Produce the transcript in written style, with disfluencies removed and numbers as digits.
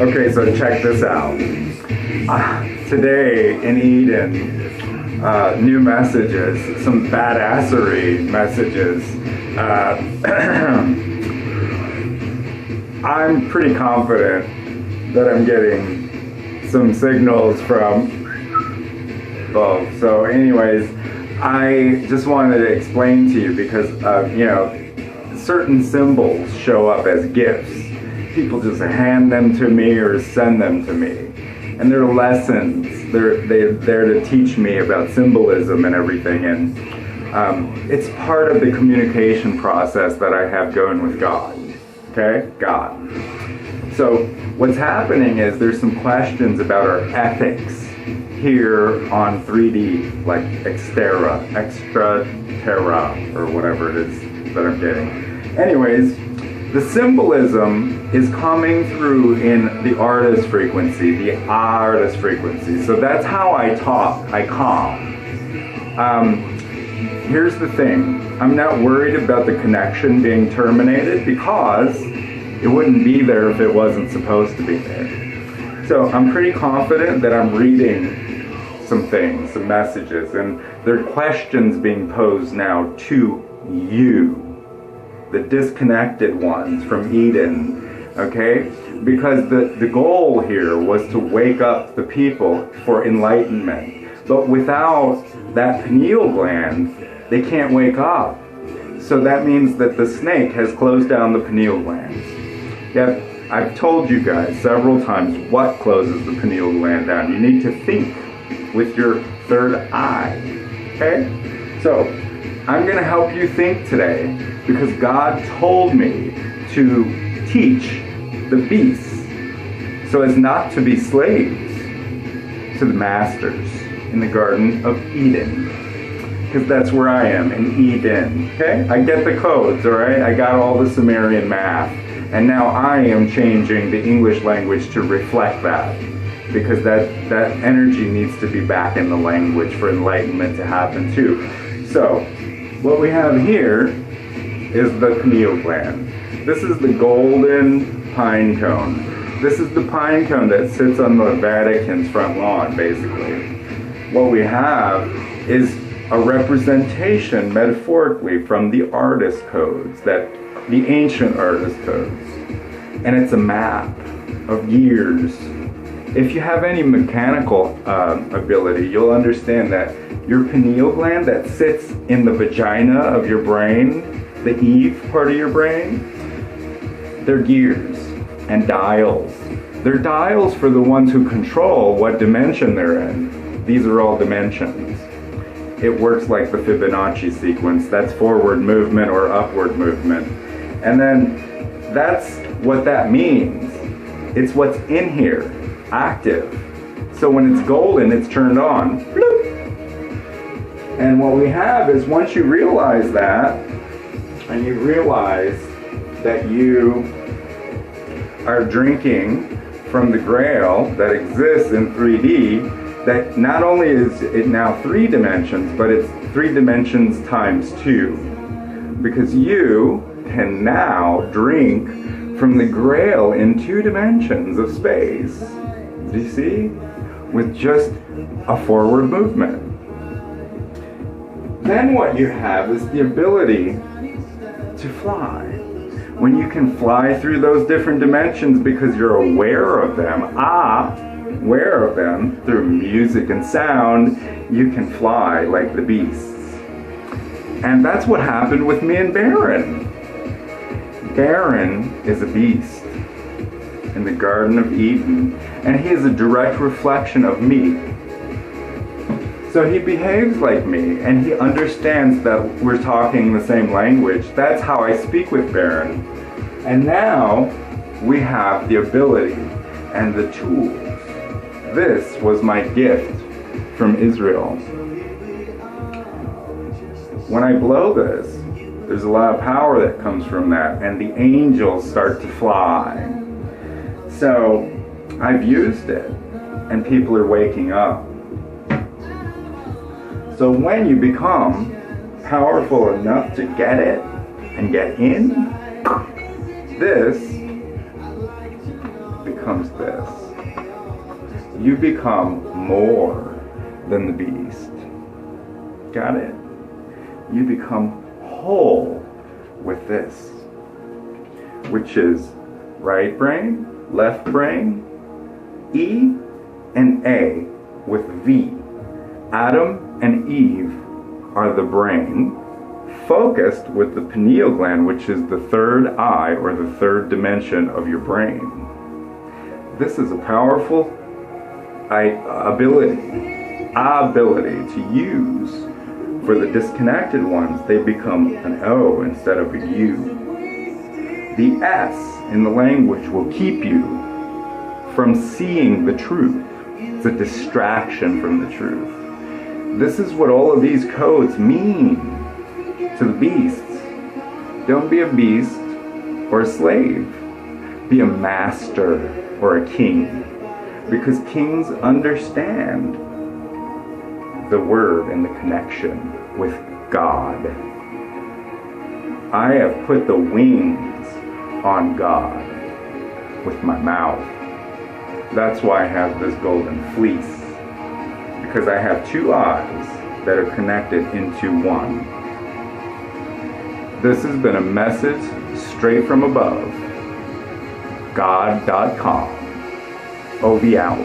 Okay, so check this out. Today in Eden, new messages, some badassery messages. I'm pretty confident that I'm getting some signals from both. So anyways, I just wanted to explain to you because, certain symbols show up as gifts. People just hand them to me or send them to me. And they're lessons. They're there to teach me about symbolism and everything. And it's part of the communication process that I have going with God. Okay? God. So what's happening is there's some questions about our ethics here on 3D, like extra terra, or whatever it is that I'm getting. Anyways, the symbolism is coming through in the artist frequency, the artist frequency. So that's how I talk, I calm. Here's the thing, I'm not worried about the connection being terminated because it wouldn't be there if it wasn't supposed to be there. So I'm pretty confident that I'm reading some things, some messages, and there are questions being posed now to you, the disconnected ones from Eden, okay? Because the goal here was to wake up the people for enlightenment. But without that pineal gland, they can't wake up. So that means that the snake has closed down the pineal gland. Yeah, I've told you guys several times what closes the pineal gland down. You need to think with your third eye, okay? So I'm going to help you think today because God told me to teach the beasts so as not to be slaves to the masters in the Garden of Eden. Because that's where I am, in Eden, okay? I get the codes, all right? I got all the Sumerian math. And now I am changing the English language to reflect that. Because that energy needs to be back in the language for enlightenment to happen too. So, what we have here is the pineal gland. This is the golden pine cone. This is the pine cone that sits on the Vatican's front lawn, basically. What we have is a representation, metaphorically, from the artist codes, the ancient artist codes. And it's a map of years. If you have any mechanical ability, you'll understand that your pineal gland that sits in the vagina of your brain, the Eve part of your brain, they're gears and dials. They're dials for the ones who control what dimension they're in. These are all dimensions. It works like the Fibonacci sequence. That's forward movement or upward movement. And then that's what that means. It's what's in here, active. So when it's golden, it's turned on. Bloop. And what we have is once you realize that, and you realize that you are drinking from the grail that exists in 3D, that not only is it now 3 dimensions, but it's 3 dimensions times 2. Because you can now drink from the grail in 2 dimensions of space. Do you see? With just a forward movement. Then what you have is the ability to fly. When you can fly through those different dimensions because you're aware of them, aware of them through music and sound, you can fly like the beasts. And that's what happened with me and Baron. Baron is a beast in the Garden of Eden, and he is a direct reflection of me. So he behaves like me, and he understands that we're talking the same language. That's how I speak with Baron. And now we have the ability and the tools. This was my gift from Israel. When I blow this, there's a lot of power that comes from that, and the angels start to fly. So I've used it, and people are waking up. So when you become powerful enough to get it and get in, this becomes becomes this. You become more than the beast. Got it? You become whole with this, which is right brain, left brain, E and A with V. Adam and Eve are the brain, focused with the pineal gland, which is the third eye or the third dimension of your brain. This is a powerful ability to use. For the disconnected ones, they become an O instead of a U. The S in the language will keep you from seeing the truth. It's a distraction from the truth. This is what all of these codes mean to the beasts. Don't be a beast or a slave. Be a master or a king. Because kings understand the word and the connection with God. I have put the wings on God with my mouth. That's why I have this golden fleece. Because I have two eyes that are connected into one. This has been a message straight from above. GAHD.COM.4D out.